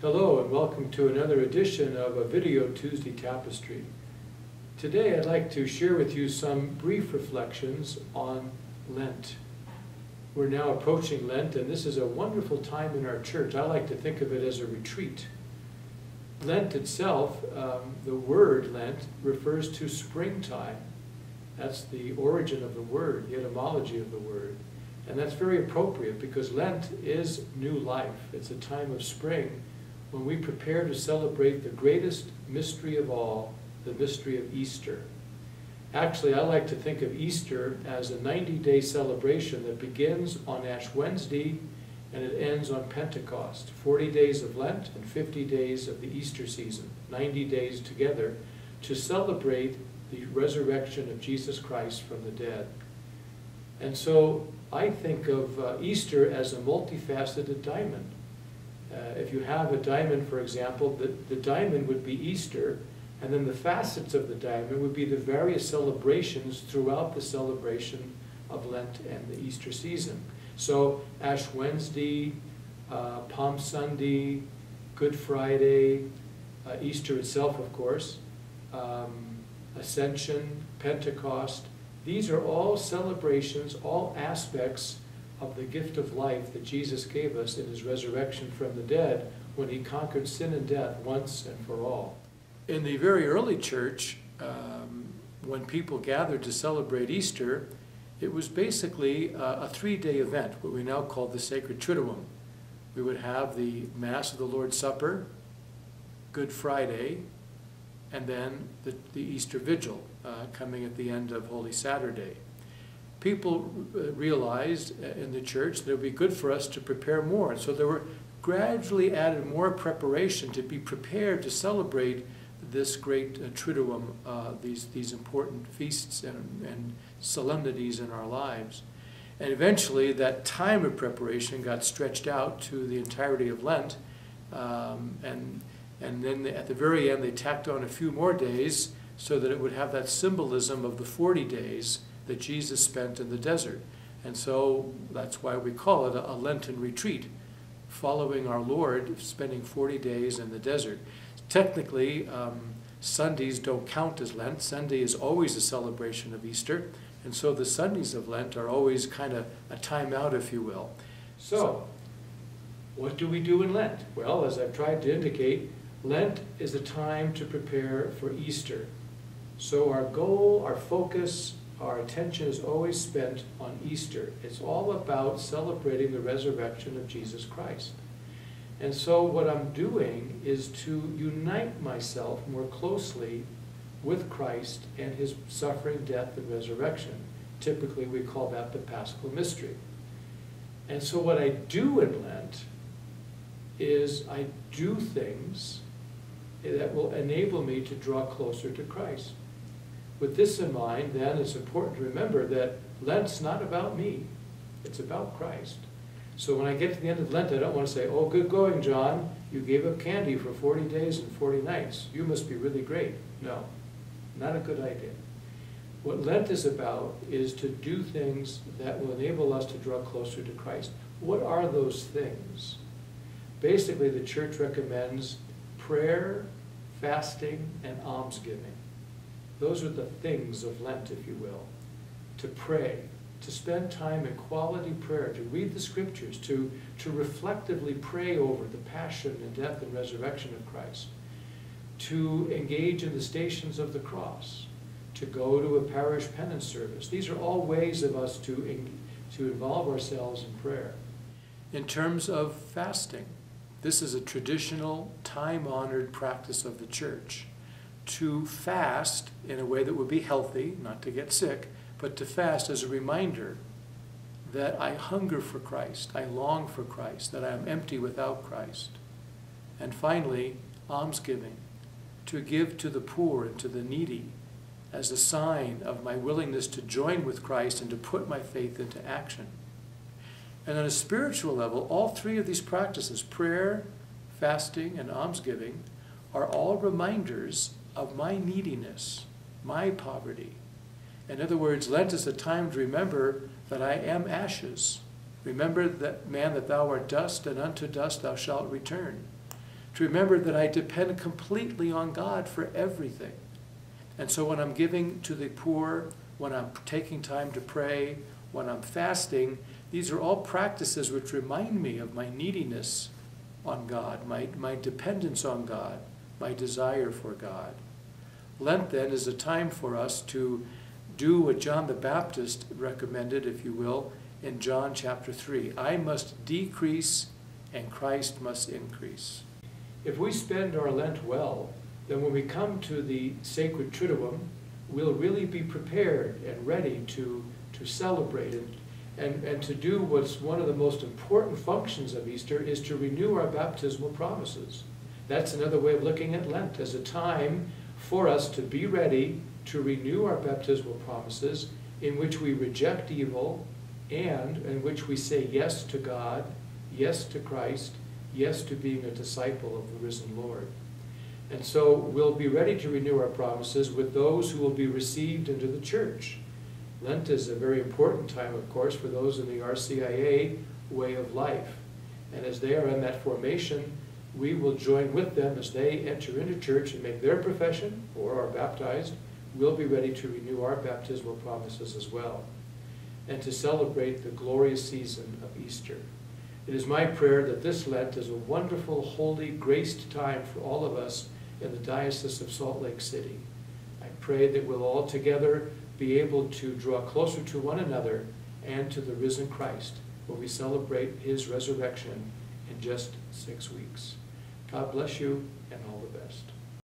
Hello and welcome to another edition of a Video Tuesday Tapestry. Today I'd like to share with you some brief reflections on Lent. We're now approaching Lent, and this is a wonderful time in our church. I like to think of it as a retreat. Lent itself, the word Lent, refers to springtime. That's the origin of the word, the etymology of the word. And that's very appropriate because Lent is new life. It's a time of spring when we prepare to celebrate the greatest mystery of all, the mystery of Easter. Actually, I like to think of Easter as a 90-day celebration that begins on Ash Wednesday and it ends on Pentecost. 40 days of Lent and 50 days of the Easter season, 90 days together to celebrate the resurrection of Jesus Christ from the dead. And so I think of Easter as a multifaceted diamond. If you have a diamond, for example, the diamond would be Easter, and then the facets of the diamond would be the various celebrations throughout the celebration of Lent and the Easter season. So Ash Wednesday, Palm Sunday, Good Friday, Easter itself, of course, Ascension, Pentecost. These are all celebrations, all aspects of the gift of life that Jesus gave us in his resurrection from the dead when he conquered sin and death once and for all. In the very early church, when people gathered to celebrate Easter, it was basically a three-day event, what we now call the Sacred Triduum. We would have the Mass of the Lord's Supper, Good Friday, and then the Easter Vigil coming at the end of Holy Saturday. People realized in the church that it would be good for us to prepare more. And so there were gradually added more preparation to be prepared to celebrate this great Triduum, these important feasts and solemnities in our lives. And eventually that time of preparation got stretched out to the entirety of Lent. And then at the very end, they tacked on a few more days so that it would have that symbolism of the 40 days that Jesus spent in the desert. And so that's why we call it a Lenten retreat, following our Lord, spending 40 days in the desert. Technically, Sundays don't count as Lent. Sunday is always a celebration of Easter, and so the Sundays of Lent are always kind of a time out, if you will. So, what do we do in Lent? Well, as I've tried to indicate, Lent is a time to prepare for Easter. So our goal, our focus, our attention is always spent on Easter. It's all about celebrating the resurrection of Jesus Christ. And so what I'm doing is to unite myself more closely with Christ and his suffering, death, and resurrection. Typically we call that the Paschal Mystery. And so what I do in Lent is I do things that will enable me to draw closer to Christ. With this in mind, then, it's important to remember that Lent's not about me. It's about Christ. So when I get to the end of Lent, I don't want to say, oh, good going, John. You gave up candy for 40 days and 40 nights. You must be really great. No, not a good idea. What Lent is about is to do things that will enable us to draw closer to Christ. What are those things? Basically, the church recommends prayer, fasting, and almsgiving. Those are the things of Lent, if you will. To pray, to spend time in quality prayer, to read the scriptures, to reflectively pray over the passion and death and resurrection of Christ, to engage in the Stations of the Cross, to go to a parish penance service. These are all ways of us to involve ourselves in prayer. In terms of fasting, this is a traditional, time-honored practice of the church. To fast in a way that would be healthy, not to get sick, but to fast as a reminder that I hunger for Christ, I long for Christ, that I am empty without Christ. And finally, almsgiving, to give to the poor and to the needy as a sign of my willingness to join with Christ and to put my faith into action. And on a spiritual level, all three of these practices, prayer, fasting, and almsgiving, are all reminders of my neediness, my poverty. In other words, Lent is a time to remember that I am ashes. Remember that, man, that thou art dust, and unto dust thou shalt return. to remember that I depend completely on God for everything. And so when I'm giving to the poor, when I'm taking time to pray, when I'm fasting, these are all practices which remind me of my neediness on God, my dependence on God, my desire for God. Lent, then, is a time for us to do what John the Baptist recommended, if you will, in John chapter 3. I must decrease and Christ must increase. If we spend our Lent well, then when we come to the sacred Triduum, we'll really be prepared and ready to celebrate and to do what's one of the most important functions of Easter, is to renew our baptismal promises. That's another way of looking at Lent, as a time for us to be ready to renew our baptismal promises, in which we reject evil and in which we say yes to God, yes to Christ, yes to being a disciple of the risen Lord. And so we'll be ready to renew our promises with those who will be received into the church. Lent is a very important time, of course, for those in the RCIA way of life. And as they are in that formation, we will join with them as they enter into church and make their profession or are baptized. We'll be ready to renew our baptismal promises as well, and to celebrate the glorious season of Easter. It is my prayer that this Lent is a wonderful, holy, graced time for all of us in the Diocese of Salt Lake City. I pray that we'll all together be able to draw closer to one another and to the risen Christ when we celebrate his resurrection in just 6 weeks. God bless you, and all the best.